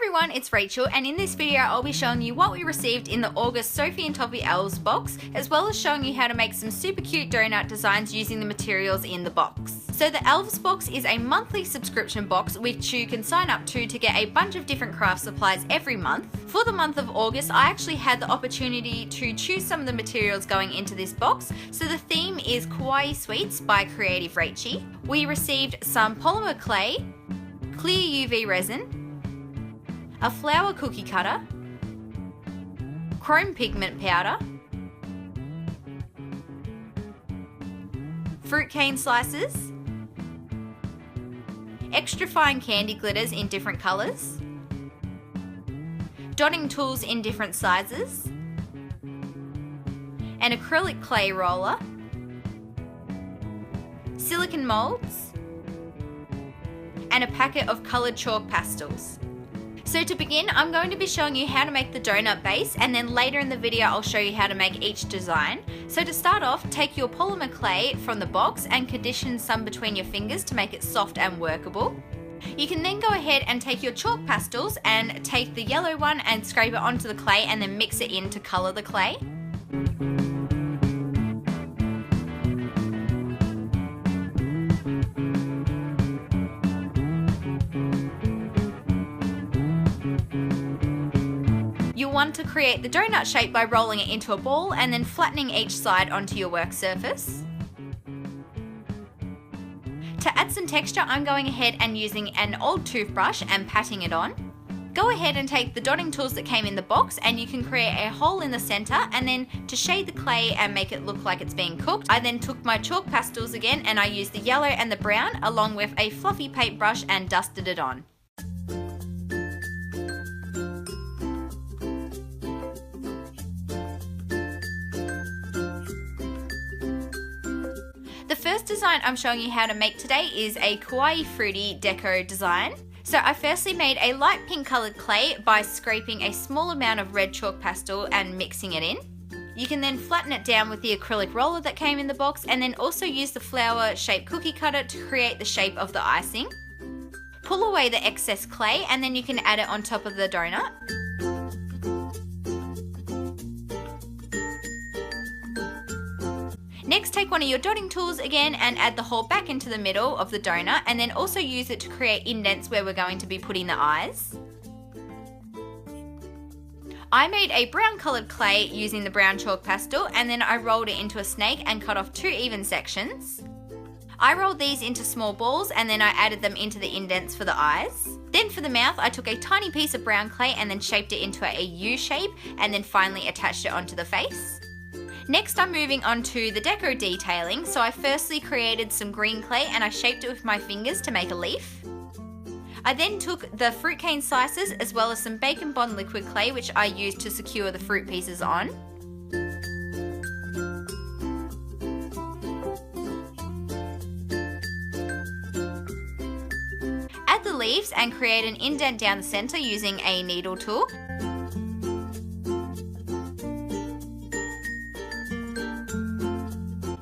everyone, it's Rachel, and in this video I'll be showing you what we received in the August Sophie and Toffee Elves box, as well as showing you how to make some super cute donut designs using the materials in the box. So the Elves box is a monthly subscription box which you can sign up to get a bunch of different craft supplies every month. For the month of August, I actually had the opportunity to choose some of the materials going into this box. So the theme is Kawaii Sweets by Creative Rachy. We received some polymer clay, clear UV resin, a flower cookie cutter, chrome pigment powder, fruit cane slices, extra fine candy glitters in different colours, dotting tools in different sizes, an acrylic clay roller, silicone moulds, and a packet of coloured chalk pastels. So to begin, I'm going to be showing you how to make the donut base, and then later in the video I'll show you how to make each design. So to start off, take your polymer clay from the box and condition some between your fingers to make it soft and workable. You can then go ahead and take your chalk pastels and take the yellow one and scrape it onto the clay and then mix it in to colour the clay. You'll want to create the donut shape by rolling it into a ball and then flattening each side onto your work surface. To add some texture, I'm going ahead and using an old toothbrush and patting it on. Go ahead and take the dotting tools that came in the box and you can create a hole in the center, and then to shade the clay and make it look like it's being cooked, I then took my chalk pastels again and I used the yellow and the brown along with a fluffy paintbrush and dusted it on. The first design I'm showing you how to make today is a kawaii fruity deco design. So I firstly made a light pink coloured clay by scraping a small amount of red chalk pastel and mixing it in. You can then flatten it down with the acrylic roller that came in the box, and then also use the flower shaped cookie cutter to create the shape of the icing. Pull away the excess clay and then you can add it on top of the donut. Next, take one of your dotting tools again and add the hole back into the middle of the donut, and then also use it to create indents where we're going to be putting the eyes. I made a brown coloured clay using the brown chalk pastel, and then I rolled it into a snake and cut off 2 even sections. I rolled these into small balls and then I added them into the indents for the eyes. Then for the mouth, I took a tiny piece of brown clay and then shaped it into a U shape, and then finally attached it onto the face. Next, I'm moving on to the Deco Detailing. So I firstly created some green clay and I shaped it with my fingers to make a leaf. I then took the fruit cane slices as well as some Bacon Bond liquid clay, which I used to secure the fruit pieces on. Add the leaves and create an indent down the center using a needle tool.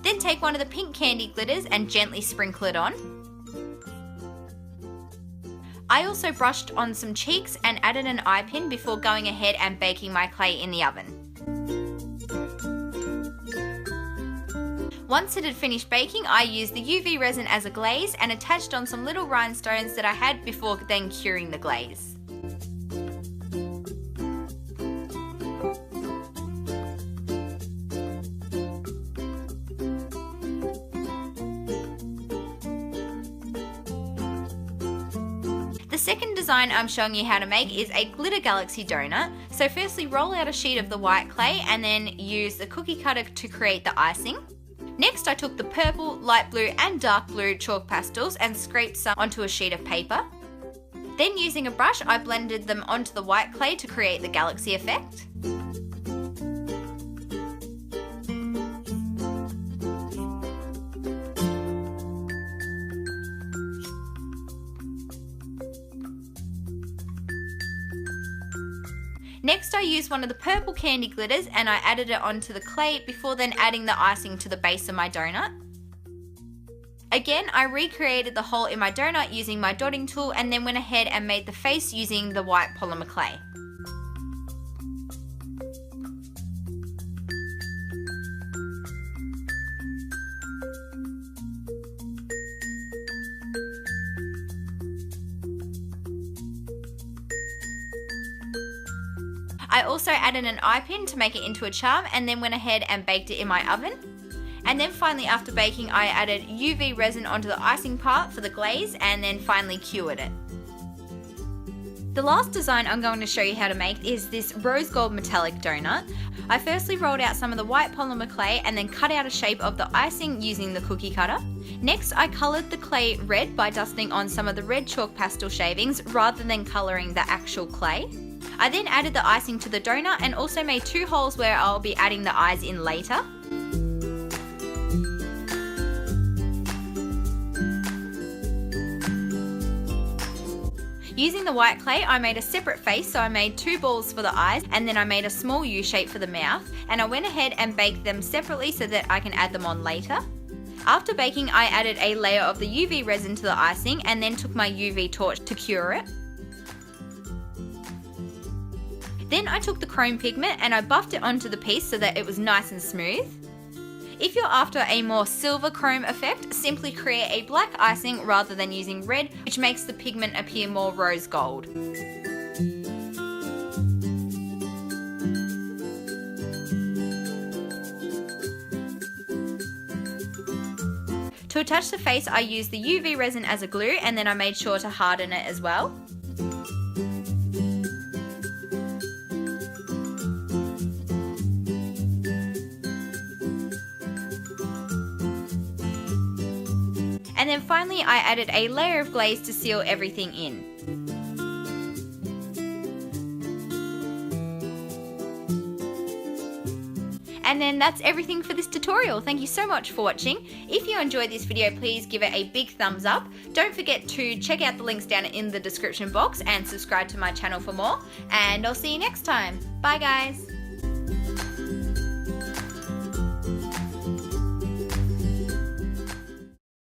Then take one of the pink candy glitters and gently sprinkle it on. I also brushed on some cheeks and added an eye pin before going ahead and baking my clay in the oven. Once it had finished baking, I used the UV resin as a glaze and attached on some little rhinestones that I had before then curing the glaze. The second design I'm showing you how to make is a glitter galaxy donut. So firstly, roll out a sheet of the white clay and then use the cookie cutter to create the icing. Next, I took the purple, light blue and dark blue chalk pastels and scraped some onto a sheet of paper. Then using a brush, I blended them onto the white clay to create the galaxy effect. Next, I used one of the purple candy glitters and I added it onto the clay before then adding the icing to the base of my donut. Again, I recreated the hole in my donut using my dotting tool and then went ahead and made the face using the white polymer clay. I also added an eye pin to make it into a charm and then went ahead and baked it in my oven. And then finally, after baking, I added UV resin onto the icing part for the glaze and then finally cured it. The last design I'm going to show you how to make is this rose gold metallic donut. I firstly rolled out some of the white polymer clay and then cut out a shape of the icing using the cookie cutter. Next, I coloured the clay red by dusting on some of the red chalk pastel shavings rather than colouring the actual clay. I then added the icing to the donut and also made 2 holes where I'll be adding the eyes in later. Using the white clay, I made a separate face, so I made 2 balls for the eyes and then I made a small U shape for the mouth, and I went ahead and baked them separately so that I can add them on later. After baking, I added a layer of the UV resin to the icing and then took my UV torch to cure it. Then I took the chrome pigment and I buffed it onto the piece so that it was nice and smooth. If you're after a more silver chrome effect, simply create a black icing rather than using red, which makes the pigment appear more rose gold. To attach the face, I used the UV resin as a glue and then I made sure to harden it as well. And then finally I added a layer of glaze to seal everything in. And then that's everything for this tutorial. Thank you so much for watching. If you enjoyed this video, please give it a big thumbs up. Don't forget to check out the links down in the description box and subscribe to my channel for more. And I'll see you next time. Bye guys.